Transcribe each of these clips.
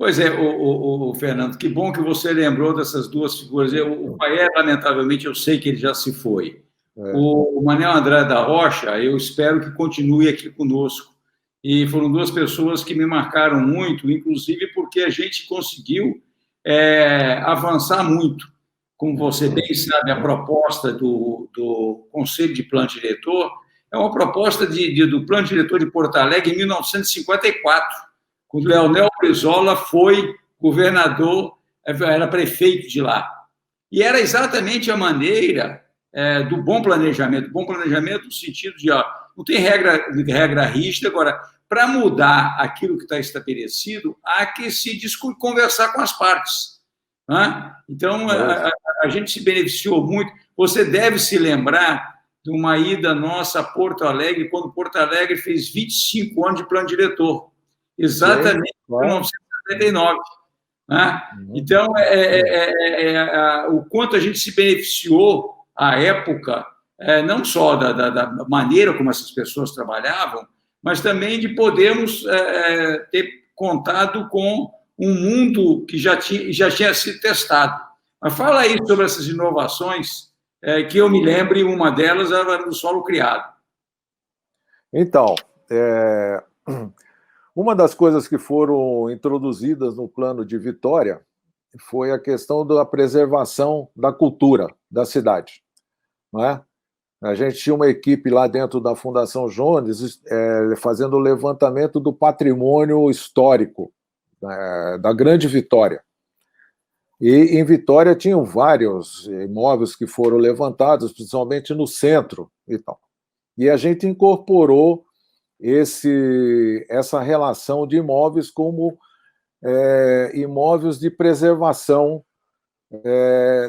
Pois é, o Fernando, que bom que você lembrou dessas duas figuras. O Paes, lamentavelmente, eu sei que ele já se foi. O Manuel Andrade da Rocha, eu espero que continue aqui conosco. E foram duas pessoas que me marcaram muito, inclusive porque a gente conseguiu avançar muito. Como você bem sabe, a proposta do Conselho de Plano Diretor é uma proposta do Plano Diretor de Porto Alegre em 1954, quando Leonel Brizola foi governador, era prefeito de lá. E era exatamente a maneira do bom planejamento no sentido de, não tem regra rígida, agora, para mudar aquilo que está estabelecido, há que se conversar com as partes. Né? Então, a gente se beneficiou muito. Você deve se lembrar de uma ida nossa a Porto Alegre, quando Porto Alegre fez 25 anos de plano diretor, exatamente em 1979. Né? Então, o quanto a gente se beneficiou à época, não só da maneira como essas pessoas trabalhavam, mas também de podermos ter contado com um mundo que já tinha sido testado. Mas fala aí sobre essas inovações, que eu me lembre, uma delas era do solo criado. Então, uma das coisas que foram introduzidas no plano de Vitória foi a questão da preservação da cultura da cidade. Não é? A gente tinha uma equipe lá dentro da Fundação Jones fazendo o levantamento do patrimônio histórico da Grande Vitória. E em Vitória tinham vários imóveis que foram levantados, principalmente no centro e tal. E a gente incorporou essa relação de imóveis como imóveis de preservação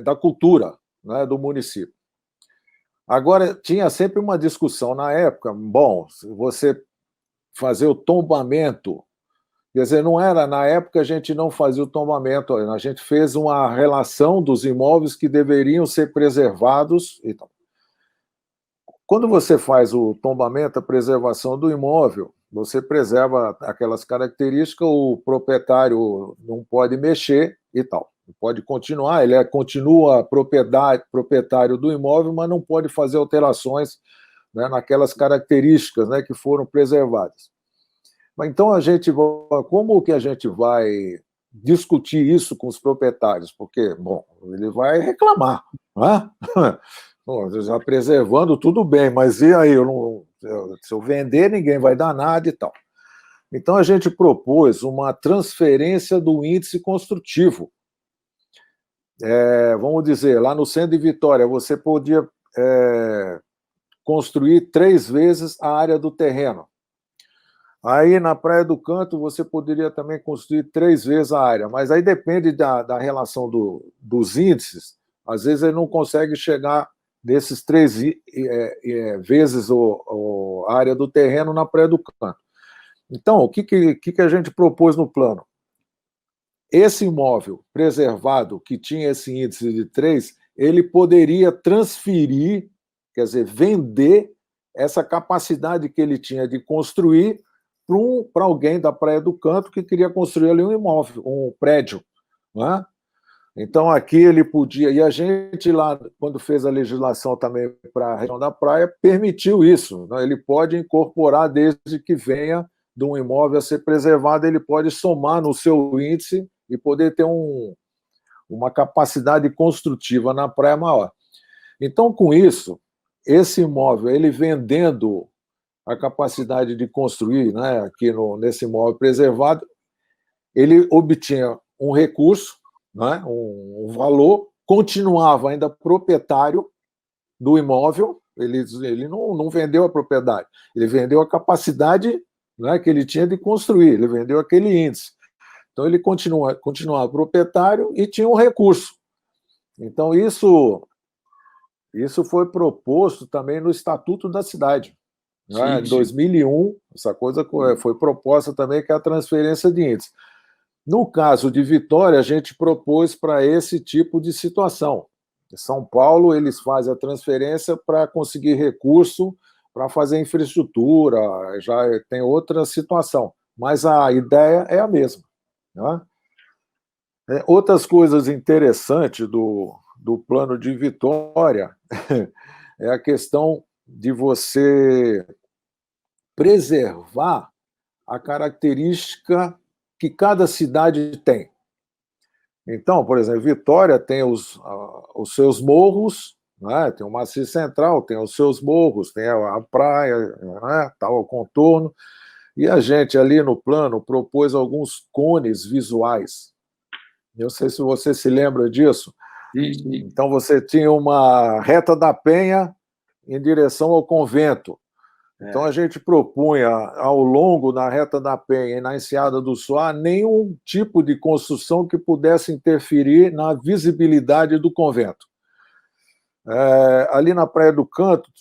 da cultura, né, do município. Agora, tinha sempre uma discussão na época, bom, se você fazer o tombamento, quer dizer, não era, na época a gente não fazia o tombamento, a gente fez uma relação dos imóveis que deveriam ser preservados e tal. Quando você faz o tombamento, a preservação do imóvel, você preserva aquelas características, o proprietário não pode mexer e tal. Pode continuar, ele continua proprietário do imóvel, mas não pode fazer alterações, né, naquelas características, né, que foram preservadas. Então, como que a gente vai discutir isso com os proprietários? Porque, bom, ele vai reclamar, né? Bom, já preservando, tudo bem, mas e aí? Se eu vender, ninguém vai dar nada e tal. Então, a gente propôs uma transferência do índice construtivo. Vamos dizer, lá no centro de Vitória, você podia construir 3 vezes a área do terreno. Aí, na Praia do Canto, você poderia também construir 3 vezes a área, mas aí depende da relação dos índices. Às vezes, ele não consegue chegar desses 3 vezes a área do terreno na Praia do Canto. Então, o que a gente propôs no plano? Esse imóvel preservado, que tinha esse índice de 3, ele poderia transferir, quer dizer, vender essa capacidade que ele tinha de construir para alguém da Praia do Canto que queria construir ali um imóvel, um prédio. Né? Então, aqui ele podia... E a gente lá, quando fez a legislação também para a região da praia, permitiu isso. Né? Ele pode incorporar, desde que venha de um imóvel a ser preservado, ele pode somar no seu índice e poder ter uma capacidade construtiva na praia maior. Então, com isso, esse imóvel, ele vendendo a capacidade de construir, né, aqui nesse imóvel preservado, ele obtinha um recurso, né, um valor, continuava ainda proprietário do imóvel, ele não vendeu a propriedade, ele vendeu a capacidade, né, que ele tinha de construir, ele vendeu aquele índice. Então, ele continuava proprietário e tinha um recurso. Então, isso foi proposto também no Estatuto da Cidade. Né? Em 2001, essa coisa foi proposta também, que é a transferência de índice. No caso de Vitória, a gente propôs para esse tipo de situação. Em São Paulo, eles fazem a transferência para conseguir recurso para fazer infraestrutura, já tem outra situação. Mas a ideia é a mesma. Né? Outras coisas interessantes do plano de Vitória é a questão de você preservar a característica que cada cidade tem. Então, por exemplo, Vitória tem os seus morros, né? Tem o Maciço Central, tem os seus morros, tem a praia, né? Tal, o contorno, e a gente ali no plano propôs alguns cones visuais. Eu não sei se você se lembra disso. Sim, sim. Então, você tinha uma reta da Penha em direção ao convento. Então, a gente propunha, ao longo da Reta da Penha e na Enseada do Suá, nenhum tipo de construção que pudesse interferir na visibilidade do convento. Ali na Praia do Canto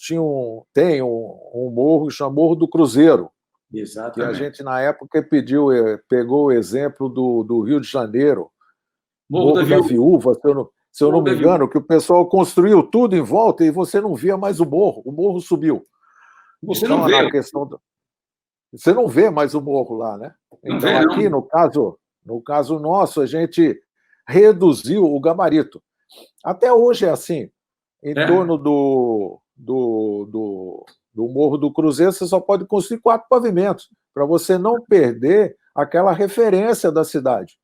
tem um morro chamado Morro do Cruzeiro. Exatamente. Que a gente, na época, pegou o exemplo do Rio de Janeiro, Morro da Viúva, se eu não me engano, que o pessoal construiu tudo em volta e você não via mais o morro subiu. Você então, não vê. Você não vê mais o morro lá, né? Então, vê, aqui, no caso nosso, a gente reduziu o gabarito. Até hoje é assim. Em torno do Morro do Cruzeiro, você só pode construir 4 pavimentos, para você não perder aquela referência da cidade.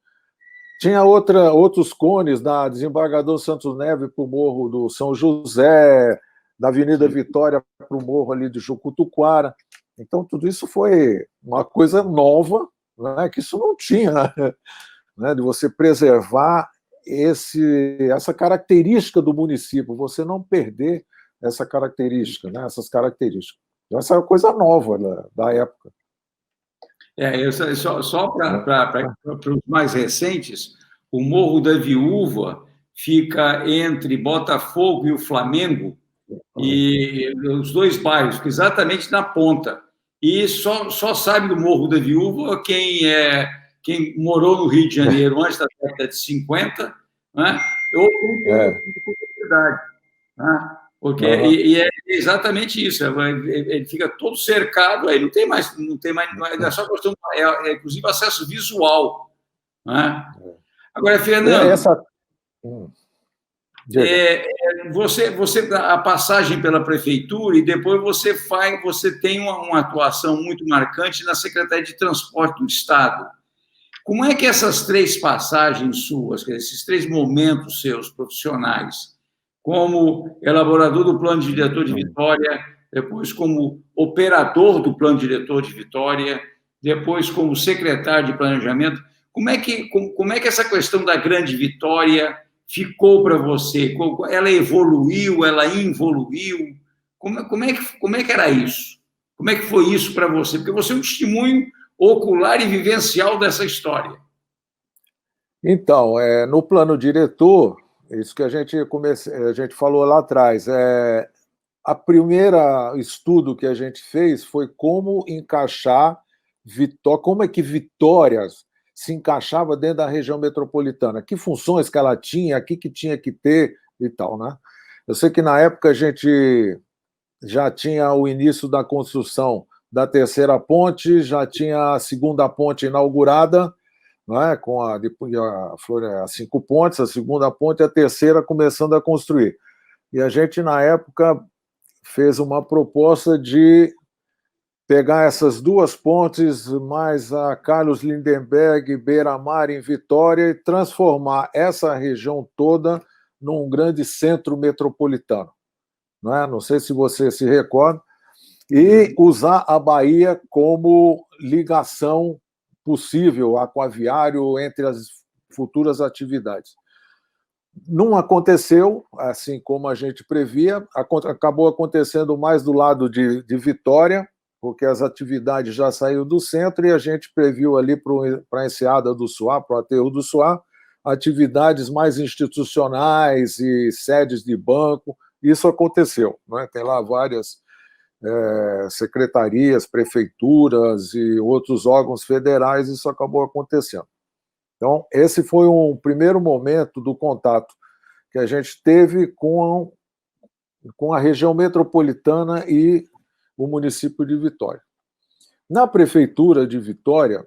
Tinha outros cones da Desembargador Santos Neves para o Morro do São José, da Avenida Vitória para o morro ali de Jucutuquara. Então, tudo isso foi uma coisa nova, né, que isso não tinha, né, de você preservar essa característica do município, você não perder essa característica, né, essas características. Essa é uma coisa nova da época. Só para os mais recentes, o Morro da Viúva fica entre Botafogo e o Flamengo, e os dois bairros, exatamente na ponta. E só sabe do Morro da Viúva quem morou no Rio de Janeiro antes da década de 50, né? Ou quem tem curiosidade. Né? Porque, e é exatamente isso, ele fica todo cercado, aí não tem mais, não é só questão, inclusive acesso visual. Né? Agora, Fernando, você a passagem pela prefeitura e depois você tem uma atuação muito marcante na Secretaria de Transporte do Estado. Como é que essas 3 passagens suas, esses 3 momentos seus profissionais, como elaborador do plano diretor de Vitória, depois como operador do plano diretor de Vitória, depois como secretário de planejamento, como é que essa questão da grande Vitória ficou para você? Ela evoluiu, ela involuiu? Como é que era isso? Como é que foi isso para você? Porque você é um testemunho ocular e vivencial dessa história. Então, no plano diretor, isso que a gente falou lá atrás, a primeira estudo que a gente fez foi como encaixar como é que Vitória se encaixava dentro da região metropolitana, que funções que ela tinha, o que tinha que ter e tal, né? Eu sei que na época a gente já tinha o início da construção da terceira ponte, já tinha a segunda ponte inaugurada, né, com a 5 pontes, a segunda ponte e a terceira começando a construir. E a gente, na época, fez uma proposta de pegar essas 2 pontes, mais a Carlos Lindenberg, Beira-Mar em Vitória, e transformar essa região toda num grande centro metropolitano. Não sei se você se recorda, e usar a Bahia como ligação possível aquaviário entre as futuras atividades. Não aconteceu, assim como a gente previa, acabou acontecendo mais do lado de Vitória, porque as atividades já saíram do centro e a gente previu ali para a Enseada do Suá, para o Aterro do Suá, atividades mais institucionais e sedes de banco. Isso aconteceu, né? Tem lá várias secretarias, prefeituras e outros órgãos federais, isso acabou acontecendo. Então, esse foi um primeiro momento do contato que a gente teve com a região metropolitana e o município de Vitória. Na prefeitura de Vitória,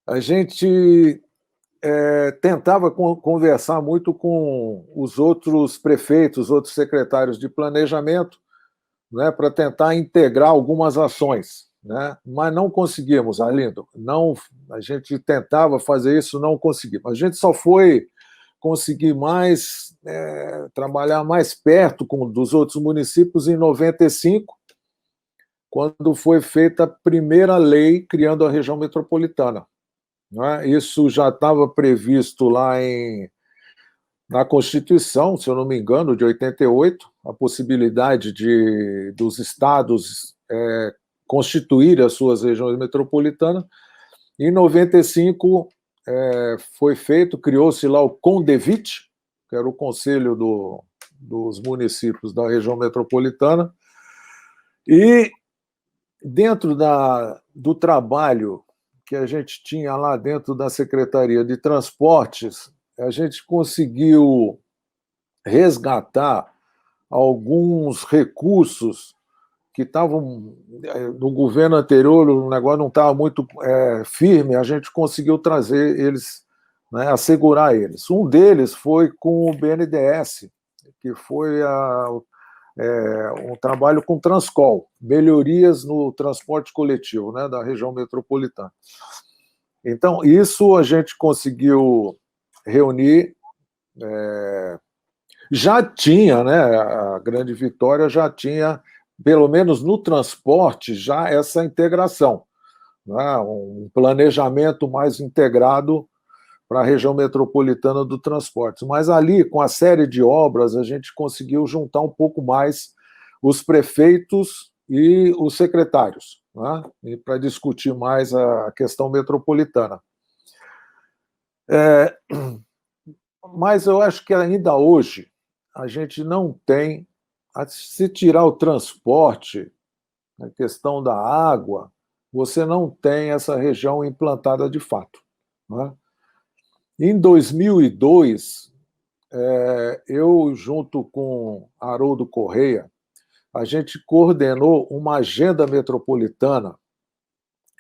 a gente tentava conversar muito com os outros prefeitos, outros secretários de planejamento, né, para tentar integrar algumas ações, né, mas não conseguimos, Arlindo. Não, a gente tentava fazer isso, não conseguimos. A gente só foi conseguir mais, trabalhar mais perto dos outros municípios em 95, quando foi feita a primeira lei criando a região metropolitana. Né? Isso já estava previsto lá na Constituição, se eu não me engano, de 88, a possibilidade dos estados constituírem as suas regiões metropolitanas. Em 95 foi feito, criou-se lá o CONDEVIT, que era o Conselho dos Municípios da região metropolitana, e dentro do trabalho que a gente tinha lá dentro da Secretaria de Transportes, a gente conseguiu resgatar alguns recursos que estavam no governo anterior, o negócio não estava muito firme, a gente conseguiu trazer eles, né, assegurar eles. Um deles foi com o BNDES, que foi um trabalho com Transcol, melhorias no transporte coletivo, né, da região metropolitana. Então, isso a gente conseguiu reunir. Já tinha, né, a Grande Vitória já tinha, pelo menos no transporte, já essa integração, né, um planejamento mais integrado para a região metropolitana do transporte. Mas ali, com a série de obras, a gente conseguiu juntar um pouco mais os prefeitos e os secretários, né, para discutir mais a questão metropolitana. Mas eu acho que ainda hoje a gente não tem, se tirar o transporte, a questão da água, você não tem essa região implantada de fato. Né? Em 2002, eu, junto com Haroldo Correia, a gente coordenou uma agenda metropolitana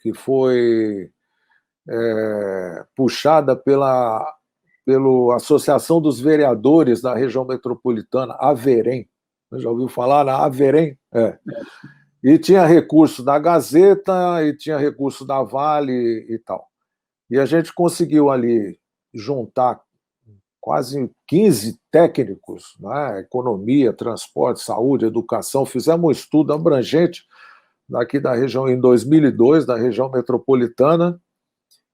que foi puxada pela Associação dos Vereadores da Região Metropolitana, AVEREM. Já ouviu falar na AVEREM? E tinha recurso da Gazeta e tinha recurso da Vale e tal. E a gente conseguiu ali juntar quase 15 técnicos, né? Economia, transporte, saúde, educação. Fizemos um estudo abrangente daqui da região, em 2002, da região metropolitana.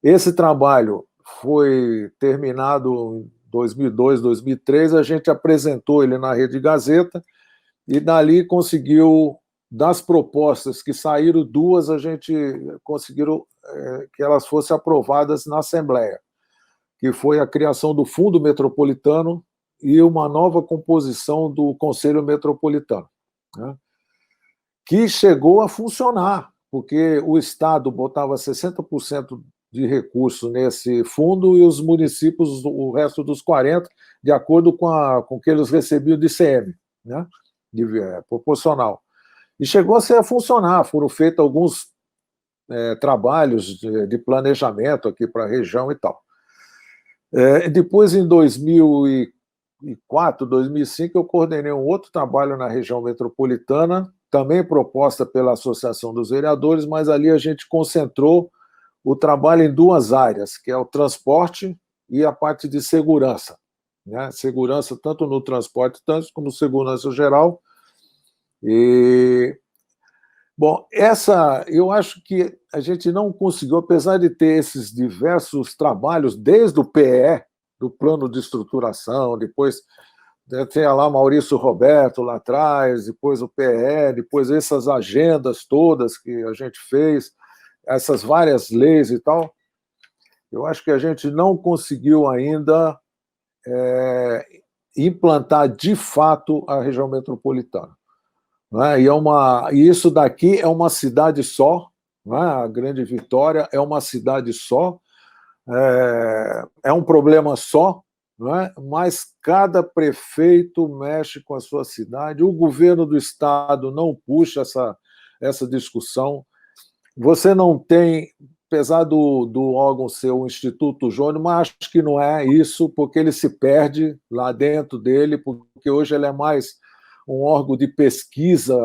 Esse trabalho foi terminado em 2002, 2003, a gente apresentou ele na Rede Gazeta e dali conseguiu, das propostas que saíram, duas a gente conseguiu que elas fossem aprovadas na Assembleia, que foi a criação do Fundo Metropolitano e uma nova composição do Conselho Metropolitano, né, que chegou a funcionar, porque o Estado botava 60% de recurso nesse fundo e os municípios, o resto dos 40%, de acordo com o que eles recebiam de ICM, né? Proporcional. E chegou a funcionar, foram feitos alguns trabalhos de planejamento aqui para a região e tal. Depois, em 2004, 2005, eu coordenei um outro trabalho na região metropolitana, também proposta pela Associação dos Vereadores, mas ali a gente concentrou o trabalho em duas áreas, que é o transporte e a parte de segurança. Né? Segurança tanto no transporte, tanto como segurança geral. Bom, eu acho que a gente não conseguiu, apesar de ter esses diversos trabalhos, desde o PE, do plano de estruturação, depois tinha lá Maurício Roberto lá atrás, depois o PE, depois essas agendas todas que a gente fez, essas várias leis e tal, eu acho que a gente não conseguiu ainda implantar de fato a região metropolitana. Né? E isso daqui é uma cidade só, né? A Grande Vitória é uma cidade só, é um problema só, né? Mas cada prefeito mexe com a sua cidade, o governo do estado não puxa essa discussão. Você não tem, apesar do órgão ser o Instituto Jônio, mas acho que não é isso, porque ele se perde lá dentro dele, porque hoje ele é mais um órgão de pesquisa,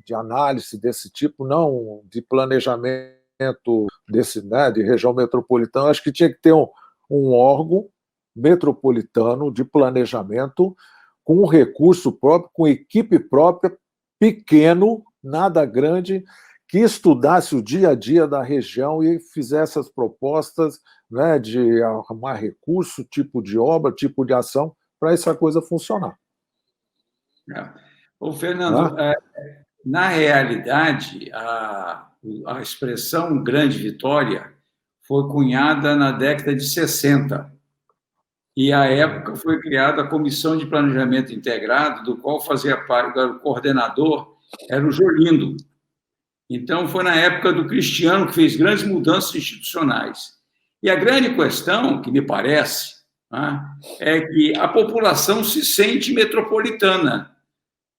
de análise desse tipo, não de planejamento desse, né, de região metropolitana. Acho que tinha que ter um órgão metropolitano de planejamento com recurso próprio, com equipe própria, pequeno, nada grande, que estudasse o dia a dia da região e fizesse as propostas, né, de arrumar recurso, tipo de obra, tipo de ação, para essa coisa funcionar. Ô, Fernando, na realidade, a expressão Grande Vitória foi cunhada na década de 60. E, à época, foi criada a Comissão de Planejamento Integrado, do qual fazia parte, o coordenador era o Jolindo. Então, foi na época do Cristiano que fez grandes mudanças institucionais. E a grande questão, que me parece, né, é que a população se sente metropolitana,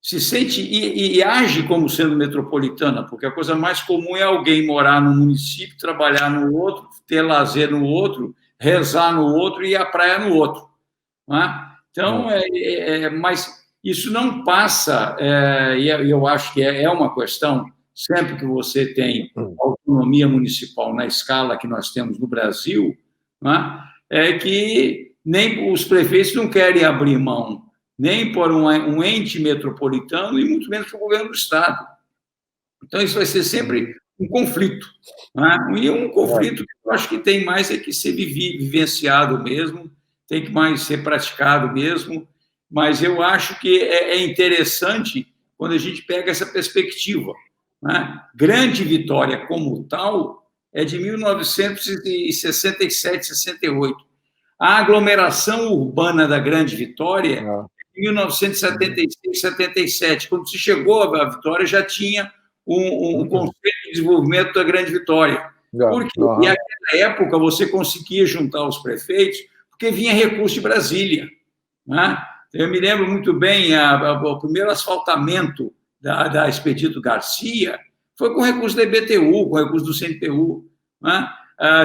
se sente e age como sendo metropolitana, porque a coisa mais comum é alguém morar num município, trabalhar no outro, ter lazer no outro, rezar no outro e ir à praia no outro. Né? Então, mas isso não passa, e eu acho que é uma questão, sempre que você tem autonomia municipal na escala que nós temos no Brasil, né, é que nem os prefeitos não querem abrir mão, nem por um ente metropolitano e muito menos para o governo do Estado. Então, isso vai ser sempre um conflito. Né? E um conflito que eu acho que tem mais que ser vivenciado mesmo, tem que mais ser praticado mesmo, mas eu acho que é interessante quando a gente pega essa perspectiva. Né? Grande Vitória, como tal, é de 1967, 68. A aglomeração urbana da Grande Vitória é de 1976, 77. Quando se chegou à Vitória, já tinha um Conselho de Desenvolvimento da Grande Vitória. Porque, e naquela época, você conseguia juntar os prefeitos, porque vinha recurso de Brasília. Né? Eu me lembro muito bem, o primeiro asfaltamento da Expedito Garcia foi com recurso da IBTU, com recurso do CNPU. Né?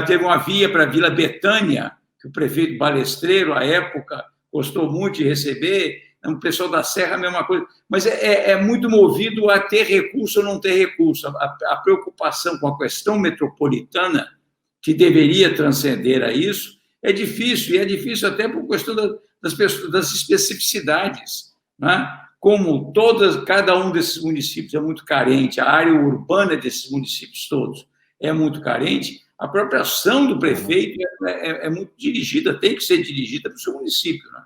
Teve uma via para a Vila Betânia, que o prefeito Balestreiro, à época, gostou muito de receber, o pessoal da Serra, a mesma coisa. Mas é muito movido a ter recurso ou não ter recurso. A preocupação com a questão metropolitana, que deveria transcender a isso, é difícil, e é difícil até por questão das especificidades. Né? Como cada um desses municípios é muito carente, a área urbana desses municípios todos é muito carente, a própria ação do prefeito é muito dirigida, tem que ser dirigida para o seu município. Né?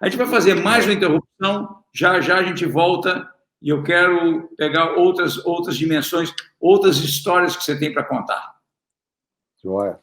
A gente vai fazer mais uma interrupção, já a gente volta e eu quero pegar outras dimensões, outras histórias que você tem para contar. Joia.